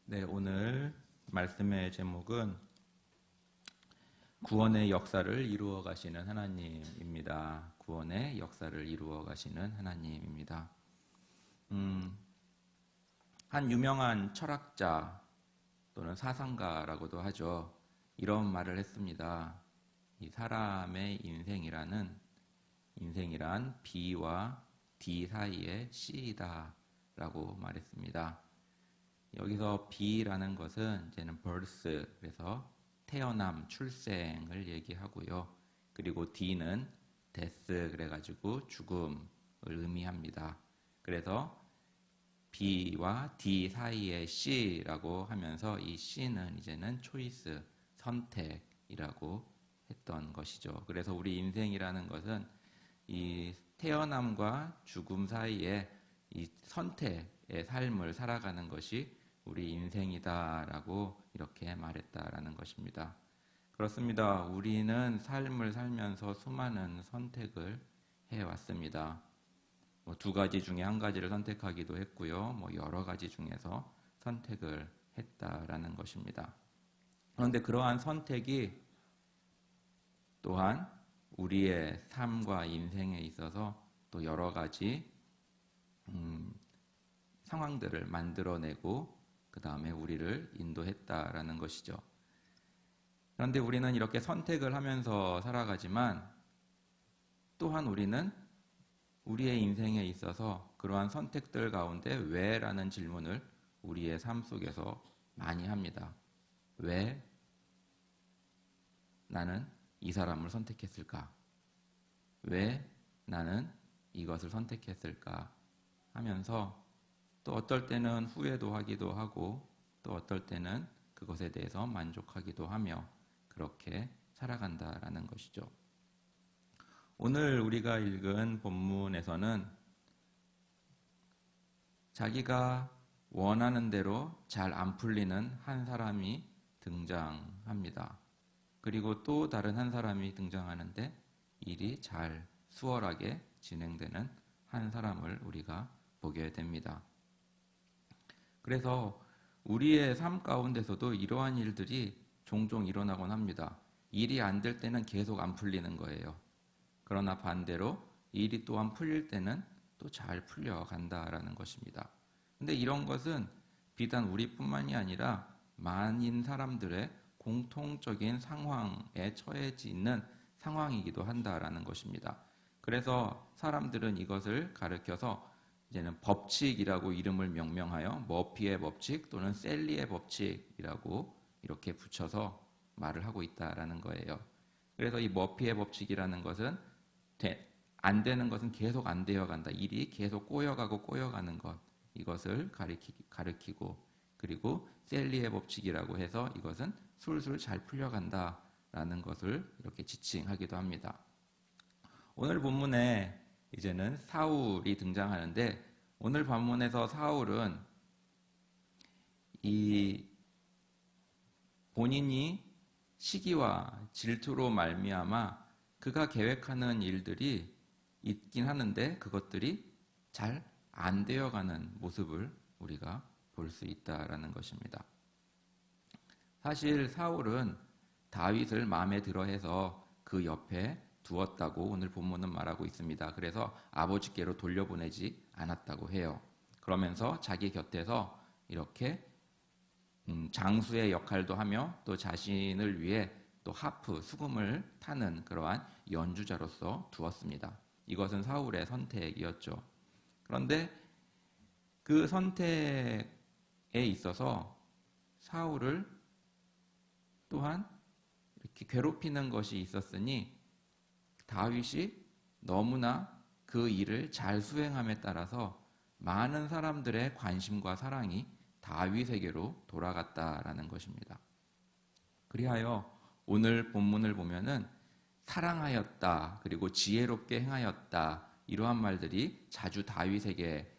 네, 오늘 말씀의 제목은 구원의 역사를 이루어 가시는 하나님입니다. 구원의 역사를 이루어 가시는 하나님입니다. 한 유명한 철학자 또는 사상가라고도 하죠. 이런 말을 했습니다. 이 사람의 인생이란 B와 D 사이의 C이다 라고 말했습니다. 여기서 B라는 것은 이제는 birth, 그래서 태어남, 출생을 얘기하고요. 그리고 D는 death, 그래가지고 죽음을 의미합니다. 그래서 B와 D 사이의 C라고 하면서 이 C는 이제는 choice, 선택이라고 했던 것이죠. 그래서 우리 인생이라는 것은 이 태어남과 죽음 사이에 이 선택의 삶을 살아가는 것이 우리 인생이다라고 이렇게 말했다라는 것입니다. 그렇습니다. 우리는 삶을 살면서 수많은 선택을 해왔습니다. 두 가지 중에 한 가지를 선택하기도 했고요. 여러 가지 중에서 선택을 했다라는 것입니다. 그런데 그러한 선택이 또한 우리의 삶과 인생에 있어서 또 여러 가지 상황들을 만들어내고 그 다음에 우리를 인도했다라는 것이죠. 그런데 우리는 이렇게 선택을 하면서 살아가지만 또한 우리는 우리의 인생에 있어서 그러한 선택들 가운데 왜? 라는 질문을 우리의 삶 속에서 많이 합니다. 왜 나는 이 사람을 선택했을까? 왜 나는 이것을 선택했을까? 하면서 또 어떨 때는 후회도 하기도 하고 또 어떨 때는 그것에 대해서 만족하기도 하며 그렇게 살아간다라는 것이죠. 오늘 우리가 읽은 본문에서는 자기가 원하는 대로 잘 안 풀리는 한 사람이 등장합니다. 그리고 또 다른 한 사람이 등장하는데 일이 잘 수월하게 진행되는 한 사람을 우리가 보게 됩니다. 그래서 우리의 삶 가운데서도 이러한 일들이 종종 일어나곤 합니다. 일이 안 될 때는 계속 안 풀리는 거예요. 그러나 반대로 일이 또한 풀릴 때는 또 잘 풀려간다라는 것입니다. 근데 이런 것은 비단 우리뿐만이 아니라 많은 사람들의 공통적인 상황에 처해져 있는 상황이기도 한다라는 것입니다. 그래서 사람들은 이것을 가르쳐서 이제는 법칙이라고 이름을 명명하여 머피의 법칙 또는 셀리의 법칙이라고 이렇게 붙여서 말을 하고 있다라는 거예요. 그래서 이 머피의 법칙이라는 것은 안 되는 것은 계속 안 되어 간다. 일이 계속 꼬여가는 것. 이것을 가리키고 그리고 셀리의 법칙이라고 해서 이것은 술술 잘 풀려간다라는 것을 이렇게 지칭하기도 합니다. 오늘 본문에 이제는 사울이 등장하는데 오늘 본문에서 사울은 이 본인이 시기와 질투로 말미암아 그가 계획하는 일들이 있긴 하는데 그것들이 잘 안 되어가는 모습을 우리가 볼 수 있다라는 것입니다. 사실 사울은 다윗을 마음에 들어해서 그 옆에 두었다고 오늘 본문은 말하고 있습니다. 그래서 아버지께로 돌려보내지 않았다고 해요. 그러면서 자기 곁에서 이렇게 장수의 역할도 하며 또 자신을 위해 또 하프, 수금을 타는 그러한 연주자로서 두었습니다. 이것은 사울의 선택이었죠. 그런데 그 선택에 있어서 사울을 또한 이렇게 괴롭히는 것이 있었으니 다윗이 너무나 그 일을 잘 수행함에 따라서 많은 사람들의 관심과 사랑이 다윗에게로 돌아갔다라는 것입니다. 그리하여 오늘 본문을 보면은 사랑하였다 그리고 지혜롭게 행하였다 이러한 말들이 자주 다윗에게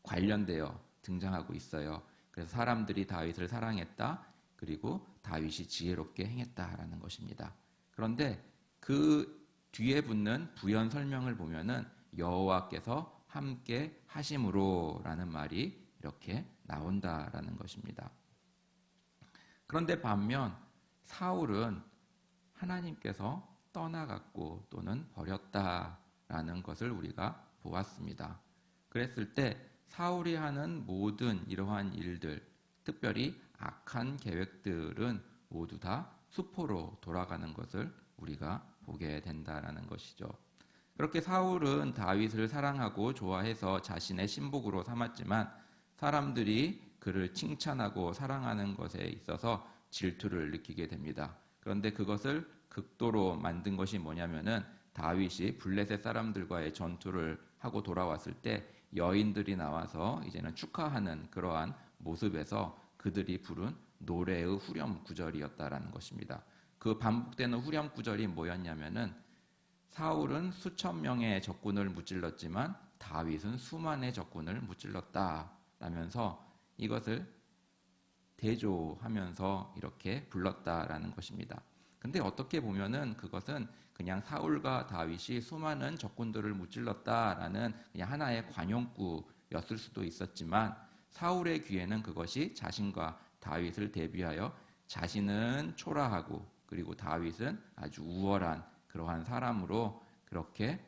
관련되어 등장하고 있어요. 그래서 사람들이 다윗을 사랑했다 그리고 다윗이 지혜롭게 행했다라는 것입니다. 그런데 그 뒤에 붙는 부연 설명을 보면은 여호와께서 함께 하심으로라는 말이 이렇게 나온다라는 것입니다. 그런데 반면 사울은 하나님께서 떠나갔고 또는 버렸다라는 것을 우리가 보았습니다. 그랬을 때 사울이 하는 모든 이러한 일들, 특별히 악한 계획들은 모두 다 수포로 돌아가는 것을 우리가 보게 된다라는 것이죠. 그렇게 사울은 다윗을 사랑하고 좋아해서 자신의 신복으로 삼았지만 사람들이 그를 칭찬하고 사랑하는 것에 있어서 질투를 느끼게 됩니다. 그런데 그것을 극도로 만든 것이 뭐냐면은 다윗이 블레셋 사람들과의 전투를 하고 돌아왔을 때 여인들이 나와서 이제는 축하하는 그러한 모습에서 그들이 부른 노래의 후렴 구절이었다라는 것입니다. 그 반복되는 후렴 구절이 뭐였냐면은 사울은 수천 명의 적군을 무찔렀지만 다윗은 수만의 적군을 무찔렀다 라면서 이것을 대조하면서 이렇게 불렀다라는 것입니다. 근데 어떻게 보면은 그것은 그냥 사울과 다윗이 수많은 적군들을 무찔렀다라는 그냥 하나의 관용구였을 수도 있었지만 사울의 귀에는 그것이 자신과 다윗을 대비하여 자신은 초라하고 그리고 다윗은 아주 우월한 그러한 사람으로 그렇게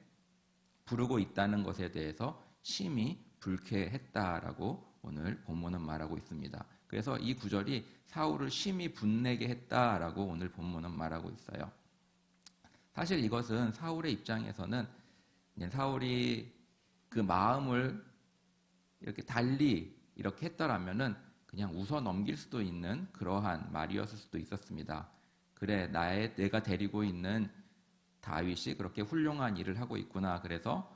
부르고 있다는 것에 대해서 심히 불쾌했다라고 오늘 본문은 말하고 있습니다. 그래서 이 구절이 사울을 심히 분내게 했다라고 오늘 본문은 말하고 있어요. 사실 이것은 사울의 입장에서는 사울이 그 마음을 이렇게 달리 이렇게 했더라면은 그냥 웃어 넘길 수도 있는 그러한 말이었을 수도 있었습니다. 그래, 내가 데리고 있는 다윗이 그렇게 훌륭한 일을 하고 있구나. 그래서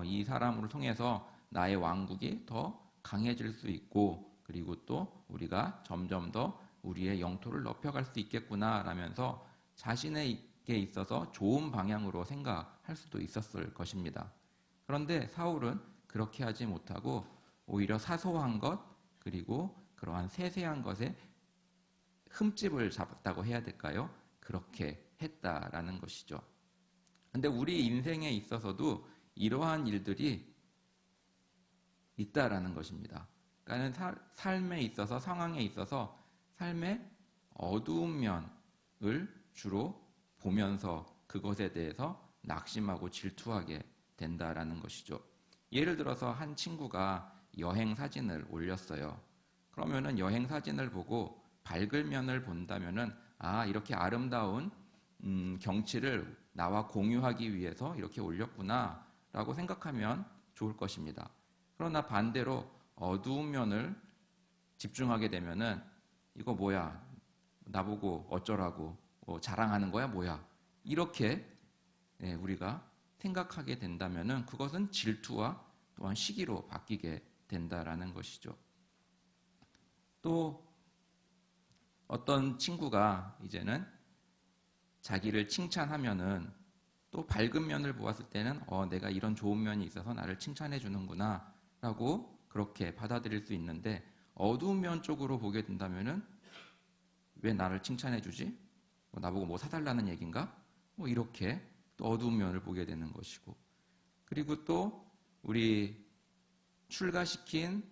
이 사람을 통해서 나의 왕국이 더 강해질 수 있고 그리고 또 우리가 점점 더 우리의 영토를 넓혀갈 수 있겠구나 라면서 자신에게 있어서 좋은 방향으로 생각할 수도 있었을 것입니다. 그런데 사울은 그렇게 하지 못하고 오히려 사소한 것 그리고 그러한 세세한 것에 흠집을 잡았다고 해야 될까요? 그렇게 했다라는 것이죠. 근데 우리 인생에 있어서도 이러한 일들이 있다라는 것입니다. 그러니까 삶에 있어서 상황에 있어서 삶의 어두운 면을 주로 보면서 그것에 대해서 낙심하고 질투하게 된다라는 것이죠. 예를 들어서 한 친구가 여행 사진을 올렸어요. 그러면은 여행 사진을 보고 밝은 면을 본다면은 이렇게 아름다운 경치를 나와 공유하기 위해서 이렇게 올렸구나 라고 생각하면 좋을 것입니다. 그러나 반대로 어두운 면을 집중하게 되면은 이거 뭐야? 나보고 어쩌라고 자랑하는 거야 뭐야? 이렇게 우리가 생각하게 된다면은 그것은 질투와 또한 시기로 바뀌게 된다라는 것이죠. 또 어떤 친구가 이제는 자기를 칭찬하면은 또 밝은 면을 보았을 때는 내가 이런 좋은 면이 있어서 나를 칭찬해 주는구나 라고 그렇게 받아들일 수 있는데 어두운 면 쪽으로 보게 된다면은 왜 나를 칭찬해 주지? 나보고 뭐 사달라는 얘기인가? 이렇게 또 어두운 면을 보게 되는 것이고 그리고 또 우리 출가시킨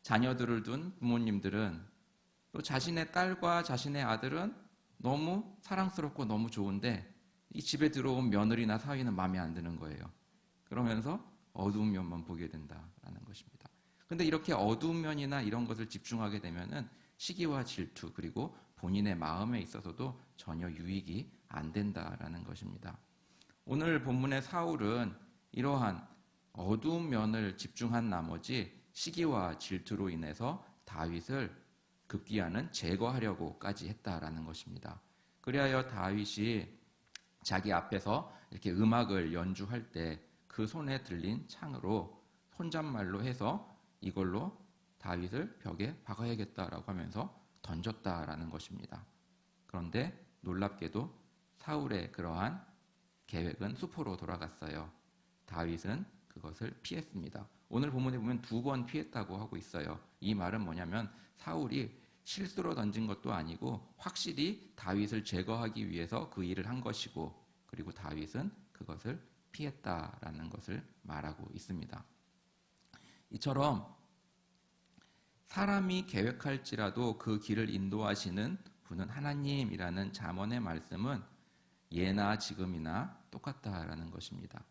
자녀들을 둔 부모님들은 또 자신의 딸과 자신의 아들은 너무 사랑스럽고 너무 좋은데 이 집에 들어온 며느리나 사위는 마음에 안 드는 거예요. 그러면서 어두운 면만 보게 된다라는 것입니다. 근데 이렇게 어두운 면이나 이런 것을 집중하게 되면은 시기와 질투 그리고 본인의 마음에 있어서도 전혀 유익이 안 된다라는 것입니다. 오늘 본문의 사울은 이러한 어두운 면을 집중한 나머지 시기와 질투로 인해서 다윗을 급기야는 제거하려고까지 했다라는 것입니다. 그리하여 다윗이 자기 앞에서 이렇게 음악을 연주할 때 그 손에 들린 창으로 혼잣말로 해서 이걸로 다윗을 벽에 박아야겠다라고 하면서 던졌다라는 것입니다. 그런데 놀랍게도 사울의 그러한 계획은 수포로 돌아갔어요. 다윗은 그것을 피했습니다. 오늘 본문에 보면 2번 피했다고 하고 있어요. 이 말은 뭐냐면 사울이 실수로 던진 것도 아니고 확실히 다윗을 제거하기 위해서 그 일을 한 것이고 그리고 다윗은 그것을 피했다라는 것을 말하고 있습니다. 이처럼 사람이 계획할지라도 그 길을 인도하시는 분은 하나님이라는 잠언의 말씀은 예나 지금이나 똑같다라는 것입니다.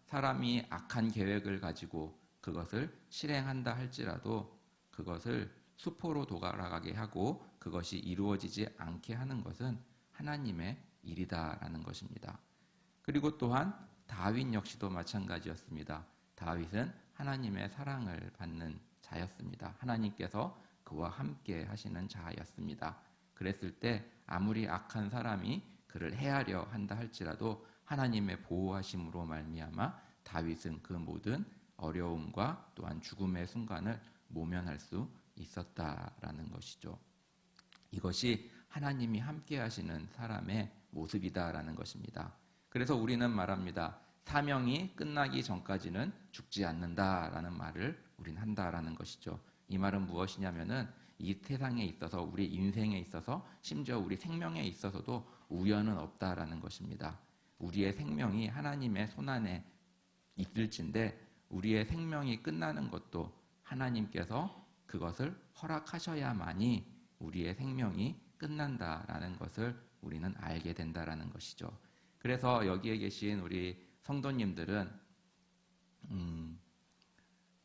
사람이 악한 계획을 가지고 그것을 실행한다 할지라도 그것을 수포로 돌아가게 하고 그것이 이루어지지 않게 하는 것은 하나님의 일이다라는 것입니다. 그리고 또한 다윗 역시도 마찬가지였습니다. 다윗은 하나님의 사랑을 받는 자였습니다. 하나님께서 그와 함께 하시는 자였습니다. 그랬을 때 아무리 악한 사람이 그를 해하려 한다 할지라도 하나님의 보호하심으로 말미암아 다윗은 그 모든 어려움과 또한 죽음의 순간을 모면할 수 있었다라는 것이죠. 이것이 하나님이 함께 하시는 사람의 모습이다라는 것입니다. 그래서 우리는 말합니다. 사명이 끝나기 전까지는 죽지 않는다라는 말을 우린 한다라는 것이죠. 이 말은 무엇이냐면은 이 세상에 있어서 우리 인생에 있어서 심지어 우리 생명에 있어서도 우연은 없다라는 것입니다. 우리의 생명이 하나님의 손안에 있을진데 우리의 생명이 끝나는 것도 하나님께서 그것을 허락하셔야만이 우리의 생명이 끝난다라는 것을 우리는 알게 된다라는 것이죠. 그래서 여기에 계신 우리 성도님들은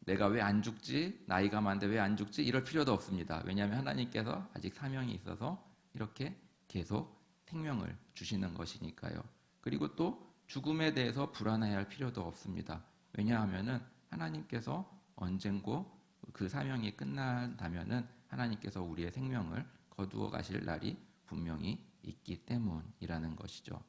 내가 왜 안 죽지? 나이가 많은데 왜 안 죽지? 이럴 필요도 없습니다. 왜냐하면 하나님께서 아직 사명이 있어서 이렇게 계속 생명을 주시는 것이니까요. 그리고 또 죽음에 대해서 불안해할 필요도 없습니다. 왜냐하면은 하나님께서 언젠고 그 사명이 끝난다면은 하나님께서 우리의 생명을 거두어 가실 날이 분명히 있기 때문이라는 것이죠.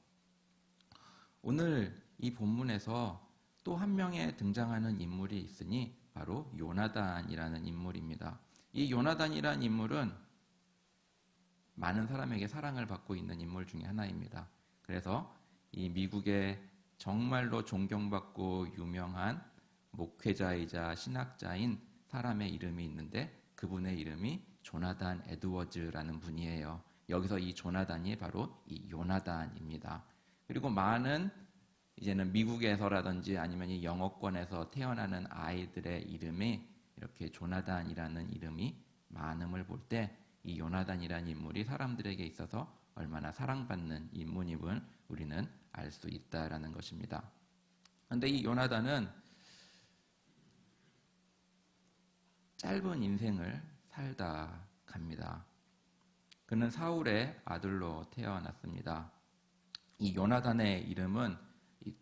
오늘 이 본문에서 또 한 명의 등장하는 인물이 있으니 바로 요나단이라는 인물입니다. 이 요나단이라는 인물은 많은 사람에게 사랑을 받고 있는 인물 중에 하나입니다. 그래서 이 미국의 정말로 존경받고 유명한 목회자이자 신학자인 사람의 이름이 있는데 그분의 이름이 조나단 에드워즈라는 분이에요. 여기서 이 조나단이 바로 이 요나단입니다. 그리고 많은 이제는 미국에서라든지 아니면 이 영어권에서 태어나는 아이들의 이름이 이렇게 조나단이라는 이름이 많음을 볼 때 이 요나단이라는 인물이 사람들에게 있어서 얼마나 사랑받는 인물임을 우리는 알 수 있다라는 것입니다. 그런데 이 요나단은 짧은 인생을 살다 갑니다. 그는 사울의 아들로 태어났습니다. 이 요나단의 이름은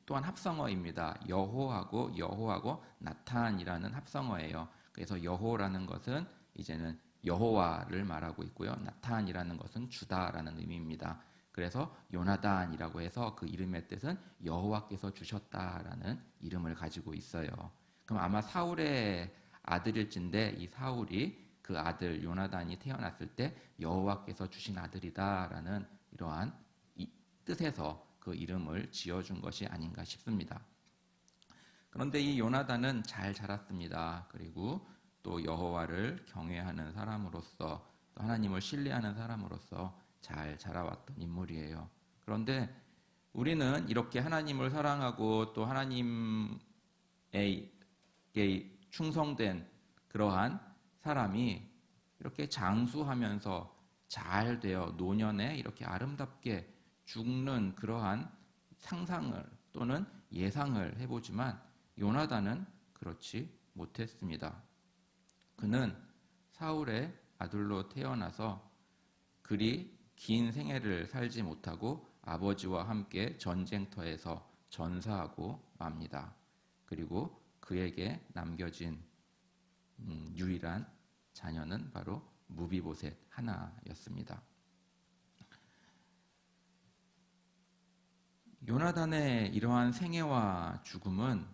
또한 합성어입니다. 여호하고 나탄이라는 합성어예요. 그래서 여호라는 것은 이제는 여호와를 말하고 있고요. 나탄이라는 것은 주다라는 의미입니다. 그래서 요나단이라고 해서 그 이름의 뜻은 여호와께서 주셨다라는 이름을 가지고 있어요. 그럼 아마 사울의 아들일진데 이 사울이 그 아들 요나단이 태어났을 때 여호와께서 주신 아들이다라는 이러한 뜻에서 그 이름을 지어준 것이 아닌가 싶습니다. 그런데 이 요나단은 잘 자랐습니다. 그리고 또 여호와를 경외하는 사람으로서 또 하나님을 신뢰하는 사람으로서 잘 자라왔던 인물이에요. 그런데 우리는 이렇게 하나님을 사랑하고 또 하나님에게 충성된 그러한 사람이 이렇게 장수하면서 잘 되어 노년에 이렇게 아름답게 죽는 그러한 상상을 또는 예상을 해보지만 요나단은 그렇지 못했습니다. 그는 사울의 아들로 태어나서 그리 긴 생애를 살지 못하고 아버지와 함께 전쟁터에서 전사하고 맙니다. 그리고 그에게 남겨진 유일한 자녀는 바로 무비보셋 하나였습니다. 요나단의 이러한 생애와 죽음은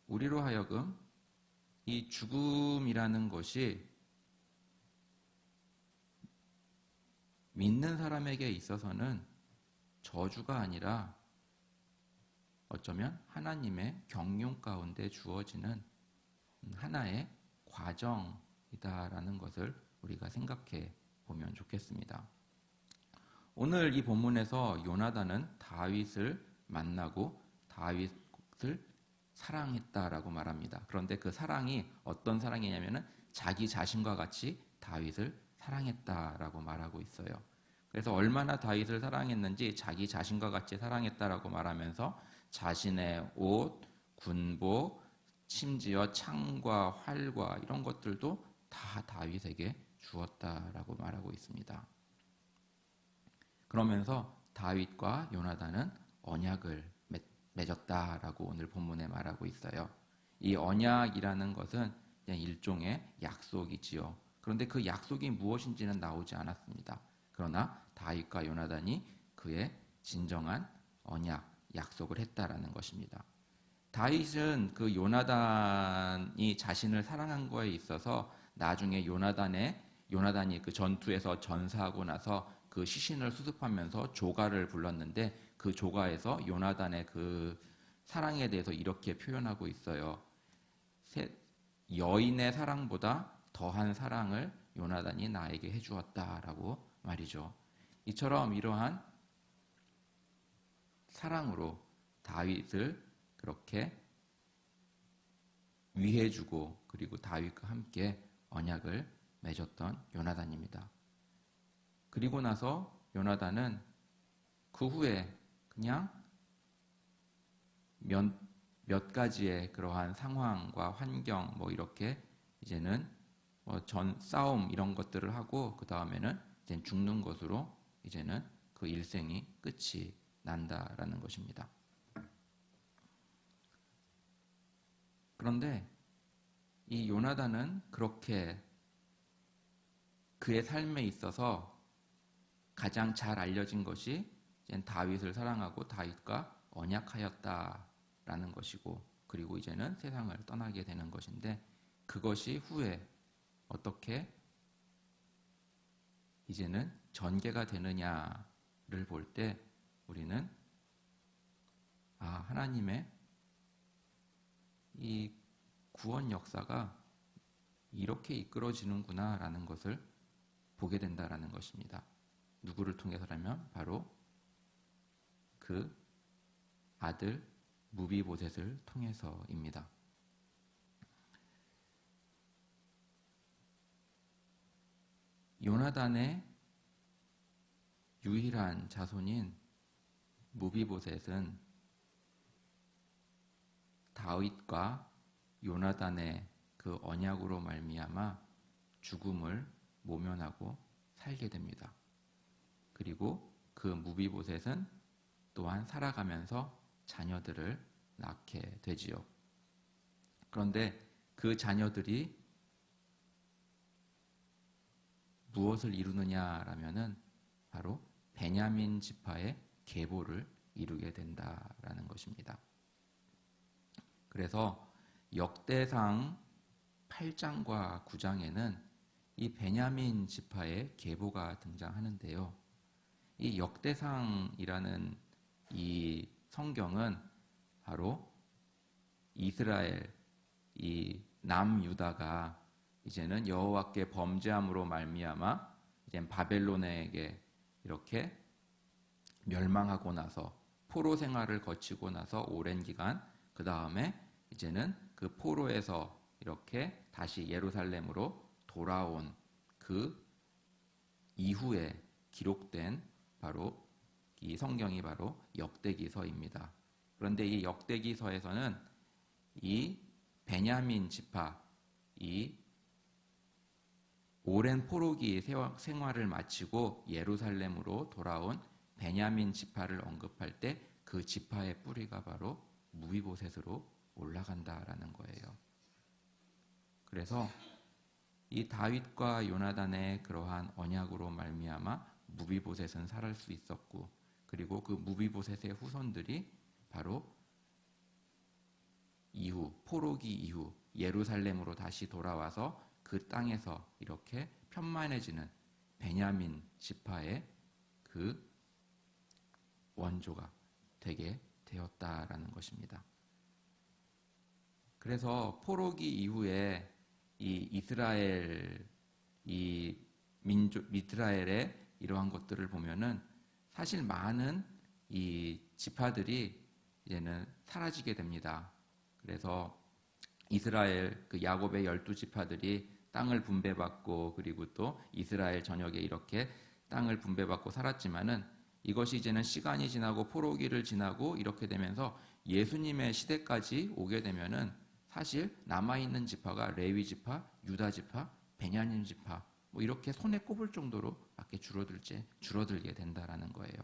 우리로 하여금 이 죽음이라는 것이 믿는 사람에게 있어서는 저주가 아니라 어쩌면 하나님의 경륜 가운데 주어지는 하나의 과정이다라는 것을 우리가 생각해 보면 좋겠습니다. 오늘 이 본문에서 요나단은 다윗을 만나고 다윗을 사랑했다라고 말합니다. 그런데 그 사랑이 어떤 사랑이냐면은 자기 자신과 같이 다윗을 사랑했다라고 말하고 있어요. 그래서 얼마나 다윗을 사랑했는지 자기 자신과 같이 사랑했다라고 말하면서 자신의 옷, 군복, 심지어 창과 활과 이런 것들도 다 다윗에게 주었다라고 말하고 있습니다. 그러면서 다윗과 요나단은 언약을 맺었다라고 오늘 본문에 말하고 있어요. 이 언약이라는 것은 그냥 일종의 약속이지요. 그런데 그 약속이 무엇인지는 나오지 않았습니다. 그러나 다윗과 요나단이 그의 진정한 언약, 약속을 했다라는 것입니다. 다윗은 그 요나단이 자신을 사랑한 거에 있어서 나중에 요나단이 그 전투에서 전사하고 나서 그 시신을 수습하면서 조가를 불렀는데 그 조가에서 요나단의 그 사랑에 대해서 이렇게 표현하고 있어요. 여인의 사랑보다 더한 사랑을 요나단이 나에게 해주었다라고 말이죠. 이처럼 이러한 사랑으로 다윗을 그렇게 위해주고 그리고 다윗과 함께 언약을 맺었던 요나단입니다. 그리고 나서 요나단은 그 후에 그냥 몇 가지의 그러한 상황과 환경 뭐 이렇게 이제는 전 싸움 이런 것들을 하고 그 다음에는 이제 죽는 것으로 이제는 그 일생이 끝이 난다라는 것입니다. 그런데 이 요나단은 그렇게 그의 삶에 있어서 가장 잘 알려진 것이 다윗을 사랑하고 다윗과 언약하였다라는 것이고 그리고 이제는 세상을 떠나게 되는 것인데 그것이 후에 어떻게 이제는 전개가 되느냐를 볼 때 우리는 하나님의 이 구원 역사가 이렇게 이끌어지는구나라는 것을 보게 된다라는 것입니다. 누구를 통해서라면 바로 그 아들 무비보셋을 통해서입니다. 요나단의 유일한 자손인 무비보셋은 다윗과 요나단의 그 언약으로 말미암아 죽음을 모면하고 살게 됩니다. 그리고 그 무비보셋은 또한 살아가면서 자녀들을 낳게 되지요. 그런데 그 자녀들이 무엇을 이루느냐라면은 바로 베냐민 지파의 계보를 이루게 된다라는 것입니다. 그래서 역대상 8장과 9장에는 이 베냐민 지파의 계보가 등장하는데요. 이 역대상이라는 이 성경은 바로 이스라엘, 이 남유다가 이제는 여호와께 범죄함으로 말미암아 이제 바벨론에게 이렇게 멸망하고 나서 포로 생활을 거치고 나서 오랜 기간 그 다음에 이제는 그 포로에서 이렇게 다시 예루살렘으로 돌아온 그 이후에 기록된 바로 이 성경이 바로 역대기서입니다. 그런데 이 역대기서에서는 이 베냐민 지파, 이 오랜 포로기 생활을 마치고 예루살렘으로 돌아온 베냐민 지파를 언급할 때 그 지파의 뿌리가 바로 무비보셋으로 올라간다라는 거예요. 그래서 이 다윗과 요나단의 그러한 언약으로 말미암아 무비보셋은 살을 수 있었고 그리고 그 무비보셋의 후손들이 바로 이후 포로기 이후 예루살렘으로 다시 돌아와서 그 땅에서 이렇게 편만해지는 베냐민 지파의 그 원조가 되게 되었다라는 것입니다. 그래서 포로기 이후에 이 이스라엘의 이러한 것들을 보면은 사실 많은 이 지파들이 이제는 사라지게 됩니다. 그래서 이스라엘 그 야곱의 12지파들이 땅을 분배받고 그리고 또 이스라엘 전역에 이렇게 땅을 분배받고 살았지만은 이것이 이제는 시간이 지나고 포로기를 지나고 이렇게 되면서 예수님의 시대까지 오게 되면은 사실 남아있는 지파가 레위 지파, 유다 지파, 베냐민 지파 뭐 이렇게 손에 꼽을 정도로 밖에 줄어들게 된다라는 거예요.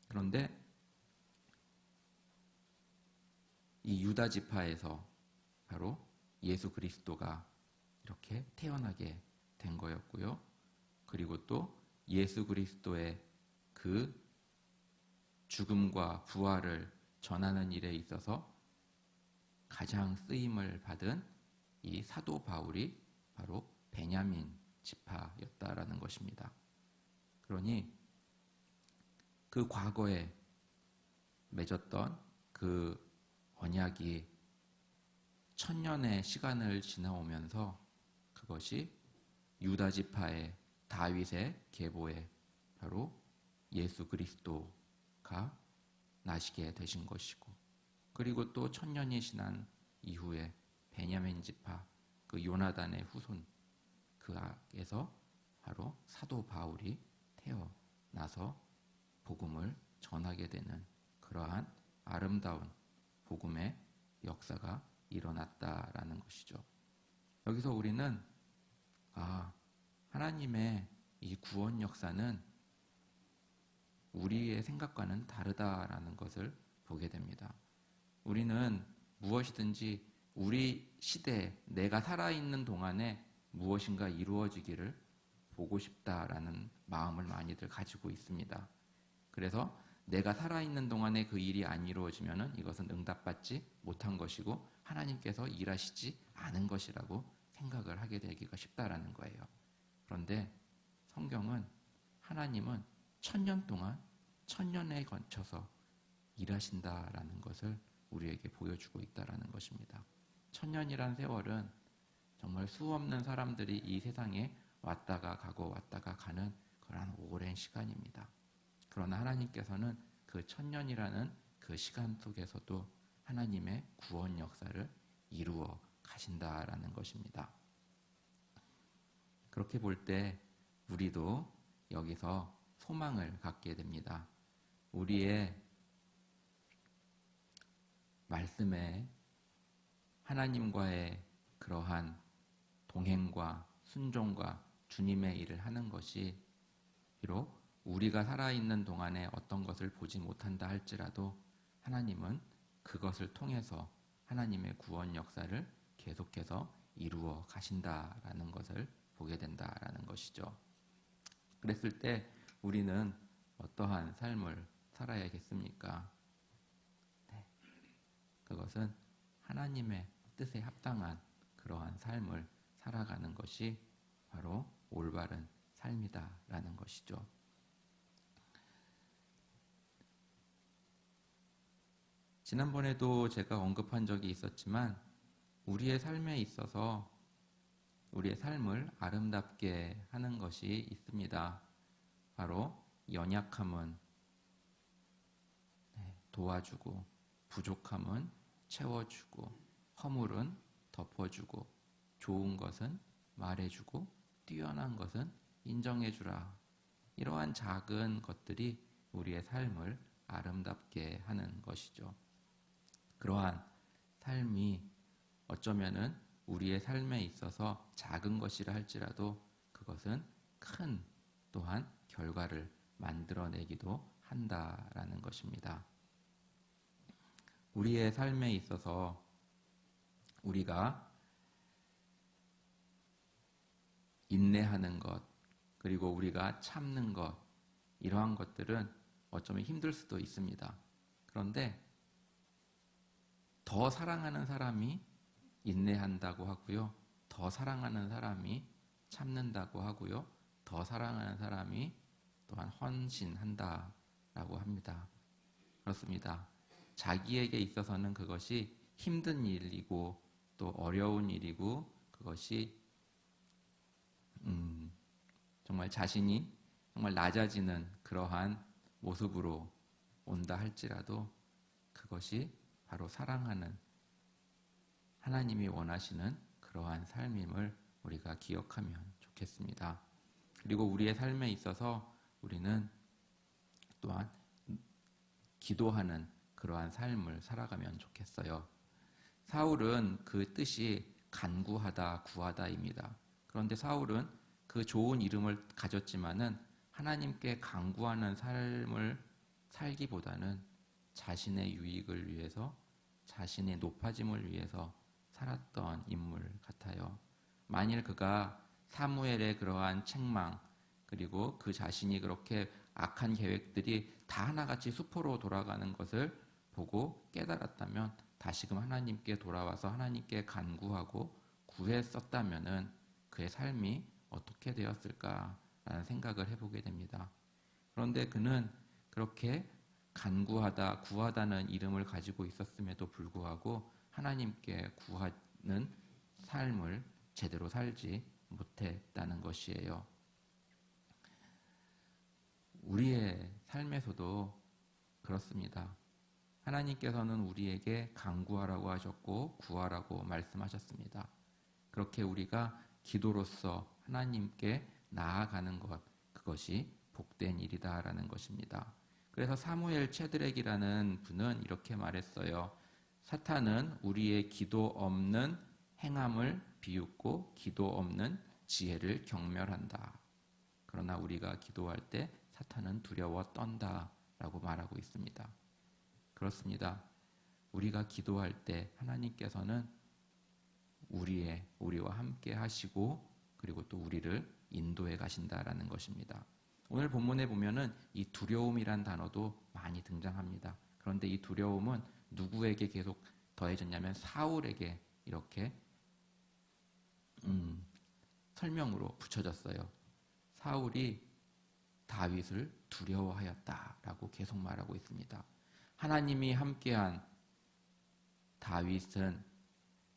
그런데 이 유다 지파에서 바로 예수 그리스도가 이렇게 태어나게 된 거였고요. 그리고 또 예수 그리스도의 그 죽음과 부활을 전하는 일에 있어서 가장 쓰임을 받은 이 사도 바울이 바로 베냐민 지파였다라는 것입니다. 그러니 그 과거에 맺었던 그 언약이 1000년의 시간을 지나오면서 그것이 유다 지파의 다윗의 계보에 바로 예수 그리스도가 나시게 되신 것이고, 그리고 또 1000년이 지난 이후에 베냐민 지파 그 요나단의 후손 그 악에서 바로 사도 바울이 태어나서 복음을 전하게 되는 그러한 아름다운 복음의 역사가 일어났다라는 것이죠. 여기서 우리는 하나님의 이 구원 역사는 우리의 생각과는 다르다라는 것을 보게 됩니다. 우리는 무엇이든지 우리 시대에 내가 살아있는 동안에 무엇인가 이루어지기를 보고 싶다라는 마음을 많이들 가지고 있습니다. 그래서 내가 살아있는 동안에 그 일이 안 이루어지면 이것은 응답받지 못한 것이고 하나님께서 일하시지 않은 것이라고 생각을 하게 되기가 쉽다라는 거예요. 그런데 성경은 하나님은 1000년 동안 1000년에 걸쳐서 일하신다라는 것을 우리에게 보여주고 있다라는 것입니다. 1000년이란 세월은 정말 수없는 사람들이 이 세상에 왔다가 가고 왔다가 가는 그러한 오랜 시간입니다. 그러나 하나님께서는 그 1000년이라는 그 시간 속에서도 하나님의 구원 역사를 이루어 가신다라는 것입니다. 그렇게 볼 때 우리도 여기서 소망을 갖게 됩니다. 우리의 말씀에 하나님과의 그러한 동행과 순종과 주님의 일을 하는 것이 비록 우리가 살아있는 동안에 어떤 것을 보지 못한다 할지라도 하나님은 그것을 통해서 하나님의 구원 역사를 계속해서 이루어 가신다라는 것을 보게 된다라는 것이죠. 그랬을 때 우리는 어떠한 삶을 살아야겠습니까? 그것은 하나님의 뜻에 합당한 그러한 삶을 살아가는 것이 바로 올바른 삶이다라는 것이죠. 지난번에도 제가 언급한 적이 있었지만 우리의 삶에 있어서 우리의 삶을 아름답게 하는 것이 있습니다. 바로 연약함은 도와주고, 부족함은 채워주고, 허물은 덮어주고, 좋은 것은 말해주고, 뛰어난 것은 인정해주라. 이러한 작은 것들이 우리의 삶을 아름답게 하는 것이죠. 그러한 삶이 어쩌면은 우리의 삶에 있어서 작은 것이라 할지라도 그것은 큰 또한 결과를 만들어내기도 한다라는 것입니다. 우리의 삶에 있어서 우리가 인내하는 것, 그리고 우리가 참는 것, 이러한 것들은 어쩌면 힘들 수도 있습니다. 그런데 더 사랑하는 사람이 인내한다고 하고요. 더 사랑하는 사람이 참는다고 하고요. 더 사랑하는 사람이 또한 헌신한다라고 합니다. 그렇습니다. 자기에게 있어서는 그것이 힘든 일이고 또 어려운 일이고 그것이 정말 자신이 정말 낮아지는 그러한 모습으로 온다 할지라도 그것이 바로 사랑하는 하나님이 원하시는 그러한 삶임을 우리가 기억하면 좋겠습니다. 그리고 우리의 삶에 있어서 우리는 또한 기도하는 그러한 삶을 살아가면 좋겠어요. 사울은 그 뜻이 간구하다, 구하다입니다. 그런데 사울은 그 좋은 이름을 가졌지만은 하나님께 간구하는 삶을 살기보다는 자신의 유익을 위해서, 자신의 높아짐을 위해서 살았던 인물 같아요. 만일 그가 사무엘의 그러한 책망, 그리고 그 자신이 그렇게 악한 계획들이 다 하나같이 수포로 돌아가는 것을 보고 깨달았다면 다시금 하나님께 돌아와서 하나님께 간구하고 구했었다면은 그의 삶이 어떻게 되었을까라는 생각을 해보게 됩니다. 그런데 그는 그렇게 간구하다, 구하다는 이름을 가지고 있었음에도 불구하고 하나님께 구하는 삶을 제대로 살지 못했다는 것이에요. 우리의 삶에서도 그렇습니다. 하나님께서는 우리에게 간구하라고 하셨고 구하라고 말씀하셨습니다. 그렇게 우리가 기도로서 하나님께 나아가는 것, 그것이 복된 일이다라는 것입니다. 그래서 사무엘 체드렉이라는 분은 이렇게 말했어요. 사탄은 우리의 기도 없는 행함을 비웃고 기도 없는 지혜를 경멸한다. 그러나 우리가 기도할 때 사탄은 두려워 떤다 라고 말하고 있습니다. 그렇습니다. 우리가 기도할 때 하나님께서는 우리와 함께 하시고 그리고 또 우리를 인도해 가신다라는 것입니다. 오늘 본문에 보면은 이 두려움이란 단어도 많이 등장합니다. 그런데 이 두려움은 누구에게 계속 더해졌냐면 사울에게 이렇게 설명으로 붙여졌어요. 사울이 다윗을 두려워하였다라고 계속 말하고 있습니다. 하나님이 함께한 다윗은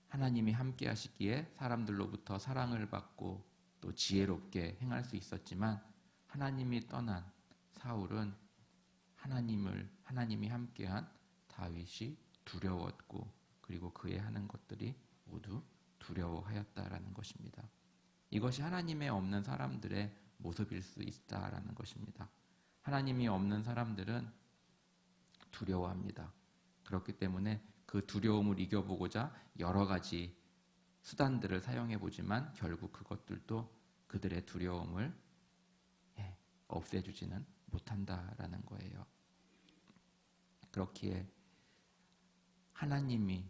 하나님이 함께 하시기에 사람들로부터 사랑을 받고 또 지혜롭게 행할 수 있었지만 하나님이 떠난 사울은 하나님이 함께한 다윗이 두려웠고 그리고 그의 하는 것들이 모두 두려워하였다라는 것입니다. 이것이 하나님의 없는 사람들의 모습일 수 있다라는 것입니다. 하나님이 없는 사람들은 두려워합니다. 그렇기 때문에 그 두려움을 이겨보고자 여러 가지 수단들을 사용해 보지만 결국 그것들도 그들의 두려움을 없애주지는 못한다라는 거예요. 그렇기에 하나님이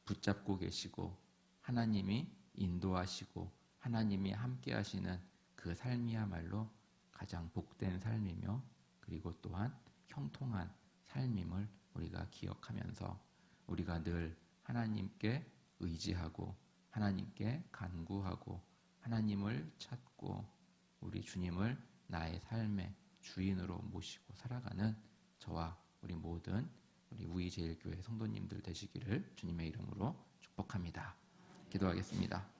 붙잡고 계시고 하나님이 인도하시고 하나님이 함께 하시는 그 삶이야말로 가장 복된 삶이며 그리고 또한 형통한 삶임을 우리가 기억하면서 우리가 늘 하나님께 의지하고 하나님께 간구하고 하나님을 찾고 우리 주님을 나의 삶의 주인으로 모시고 살아가는 저와 우리 모든 우리 우이제일교회 성도님들 되시기를 주님의 이름으로 축복합니다. 기도하겠습니다.